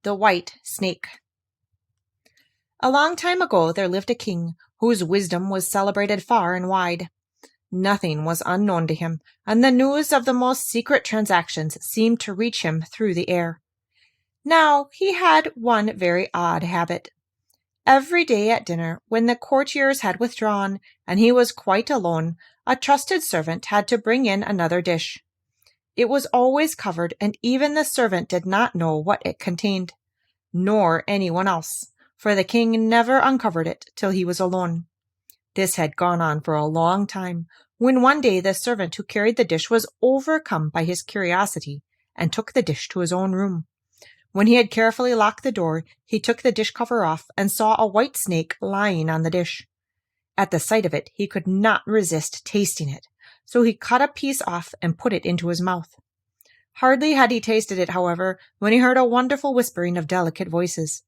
The White Snake. A long time ago there lived a king whose wisdom was celebrated far and wide. Nothing was unknown to him, and the news of the most secret transactions seemed to reach him through the air. Now he had one very odd habit. Every day at dinner, when the courtiers had withdrawn and he was quite alone, a trusted servant had to bring in another dish. It was always covered, and even the servant did not know what it contained, nor anyone else, for the king never uncovered it till he was alone. This had gone on for a long time, when one day the servant who carried the dish was overcome by his curiosity and took the dish to his own room. When he had carefully locked the door, he took the dish cover off and saw a white snake lying on the dish. At the sight of it, he could not resist tasting it, so he cut a piece off and put it into his mouth. Hardly had he tasted it, however, when he heard a wonderful whispering of delicate voices.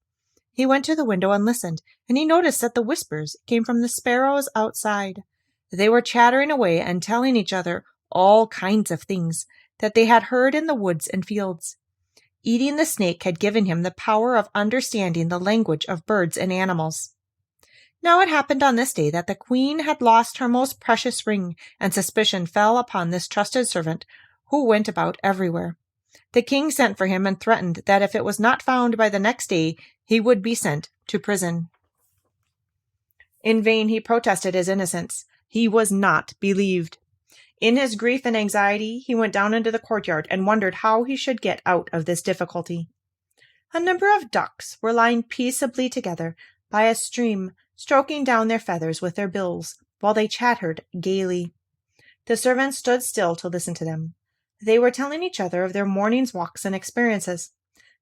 He went to the window and listened, and he noticed that the whispers came from the sparrows outside. They were chattering away and telling each other all kinds of things that they had heard in the woods and fields. Eating the snake had given him the power of understanding the language of birds and animals. Now it happened on this day that the queen had lost her most precious ring, and suspicion fell upon this trusted servant, who went about everywhere. The king sent for him and threatened that if it was not found by the next day, he would be sent to prison. In vain he protested his innocence. He was not believed. In his grief and anxiety, he went down into the courtyard and wondered how he should get out of this difficulty. A number of ducks were lying peaceably together by a stream, stroking down their feathers with their bills, while they chattered gaily. The servant stood still to listen to them. They were telling each other of their morning's walks and experiences.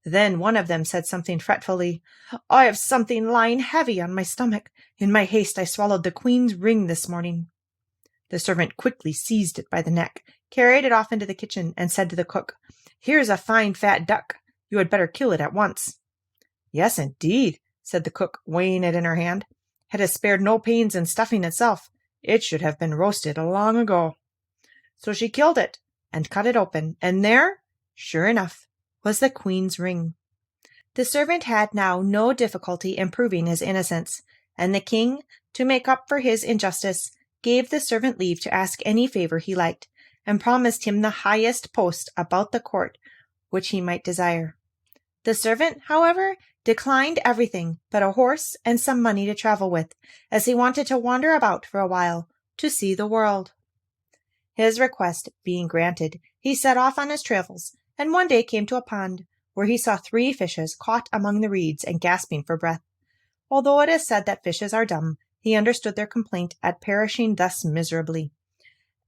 Then one of them said something fretfully. "I have something lying heavy on my stomach. In my haste I swallowed the queen's ring this morning." The servant quickly seized it by the neck, carried it off into the kitchen, and said to the cook, "Here's a fine fat duck. You had better kill it at once." "Yes, indeed," said the cook, weighing it in her hand. "It has spared no pains in stuffing itself. It should have been roasted long ago." So she killed it and cut it open, and there, sure enough, was the queen's ring. The servant had now no difficulty in proving his innocence, and the king, to make up for his injustice, gave the servant leave to ask any favor he liked, and promised him the highest post about the court which he might desire. The servant, however, declined everything but a horse and some money to travel with, as he wanted to wander about for a while, to see the world. His request being granted, he set off on his travels, and one day came to a pond, where he saw 3 fishes caught among the reeds and gasping for breath. Although it is said that fishes are dumb, he understood their complaint at perishing thus miserably.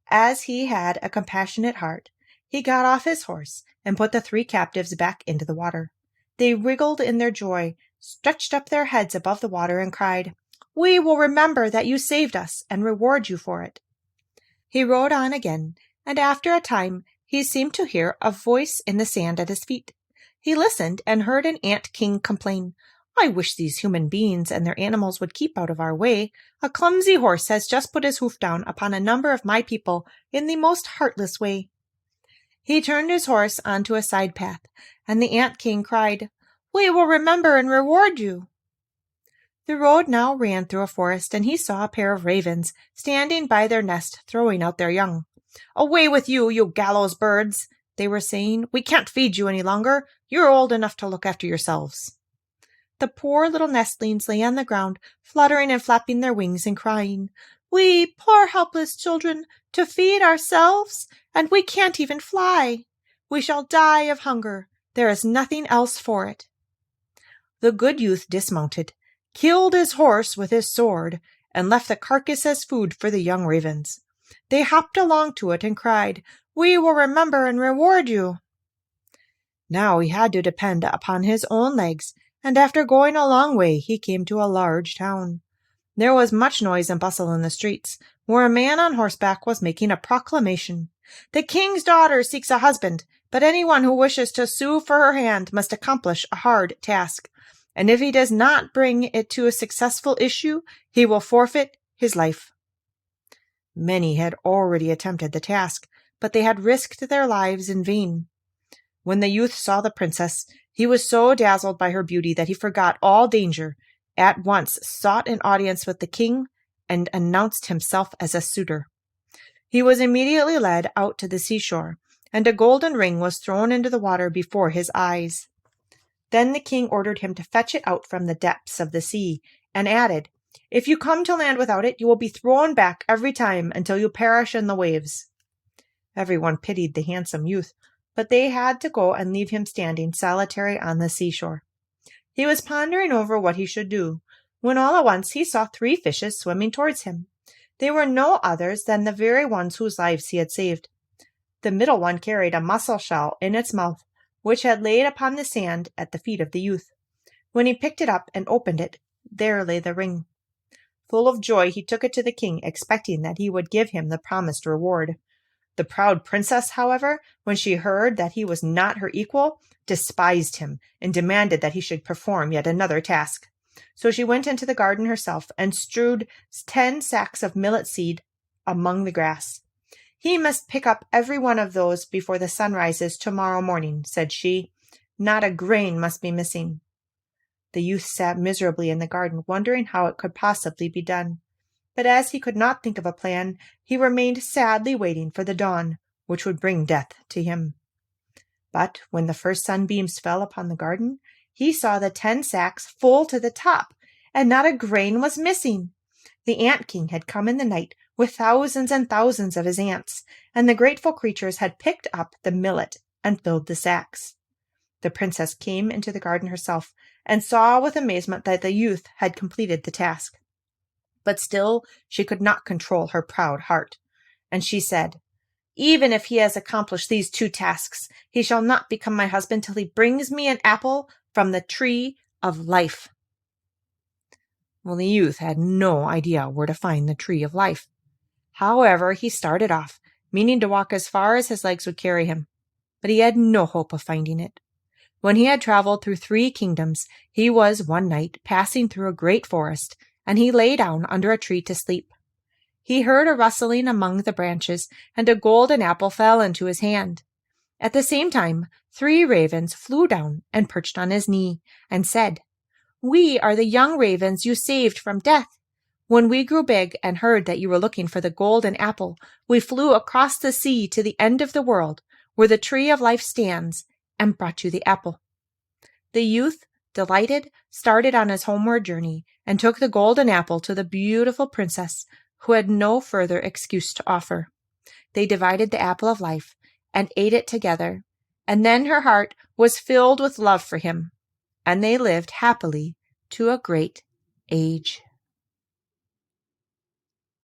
As he had a compassionate heart, he got off his horse and put the 3 captives back into the water. They wriggled in their joy, stretched up their heads above the water, and cried, "We will remember that you saved us and reward you for it." He rode on again, and after a time he seemed to hear a voice in the sand at his feet. He listened and heard an ant-king complain, "I wish these human beings and their animals would keep out of our way. A clumsy horse has just put his hoof down upon a number of my people in the most heartless way." He turned his horse onto a side path, and the ant-king cried, "We will remember and reward you." The road now ran through a forest, and he saw a pair of ravens standing by their nest throwing out their young. "Away with you, you gallows birds," they were saying. "We can't feed you any longer. You're old enough to look after yourselves." The poor little nestlings lay on the ground, fluttering and flapping their wings and crying, "We poor helpless children, to feed ourselves, and we can't even fly. We shall die of hunger. There is nothing else for it." The good youth dismounted, killed his horse with his sword, and left the carcass as food for the young ravens. They hopped along to it and cried, "We will remember and reward you." Now he had to depend upon his own legs, and after going a long way he came to a large town. There was much noise and bustle in the streets, where a man on horseback was making a proclamation. "The king's daughter seeks a husband, but anyone who wishes to sue for her hand must accomplish a hard task, and if he does not bring it to a successful issue, he will forfeit his life." Many had already attempted the task, but they had risked their lives in vain. When the youth saw the princess, he was so dazzled by her beauty that he forgot all danger, at once sought an audience with the king, and announced himself as a suitor. He was immediately led out to the seashore, and a golden ring was thrown into the water before his eyes. Then the king ordered him to fetch it out from the depths of the sea, and added, "If you come to land without it, you will be thrown back every time until you perish in the waves." Everyone pitied the handsome youth, but they had to go and leave him standing solitary on the seashore. He was pondering over what he should do, when all at once he saw 3 fishes swimming towards him. They were no others than the very ones whose lives he had saved. The middle one carried a mussel shell in its mouth, which had laid upon the sand at the feet of the youth. When he picked it up and opened it, there lay the ring. Full of joy, he took it to the king, expecting that he would give him the promised reward. The proud princess, however, when she heard that he was not her equal, despised him and demanded that he should perform yet another task. So she went into the garden herself and strewed 10 sacks of millet seed among the grass. "He must pick up every one of those before the sun rises tomorrow morning," said she. "Not a grain must be missing." The youth sat miserably in the garden, wondering how it could possibly be done. But as he could not think of a plan, he remained sadly waiting for the dawn, which would bring death to him. But when the first sunbeams fell upon the garden, he saw the 10 sacks full to the top, and not a grain was missing. The ant king had come in the night with thousands and thousands of his ants, and the grateful creatures had picked up the millet and filled the sacks. The princess came into the garden herself, and saw with amazement that the youth had completed the task. But still she could not control her proud heart, and she said, "Even if he has accomplished these 2 tasks, he shall not become my husband till he brings me an apple from the tree of life." Well, the youth had no idea where to find the tree of life. However, he started off, meaning to walk as far as his legs would carry him, but he had no hope of finding it. When he had traveled through 3 kingdoms, he was one night passing through a great forest, and he lay down under a tree to sleep. He heard a rustling among the branches, and a golden apple fell into his hand. At the same time, 3 ravens flew down and perched on his knee, and said, "We are the young ravens you saved from death. When we grew big and heard that you were looking for the golden apple, we flew across the sea to the end of the world, where the tree of life stands, and brought you the apple." The youth, delighted, started on his homeward journey, and took the golden apple to the beautiful princess, who had no further excuse to offer. They divided the apple of life, and ate it together, and then her heart was filled with love for him, and they lived happily to a great age.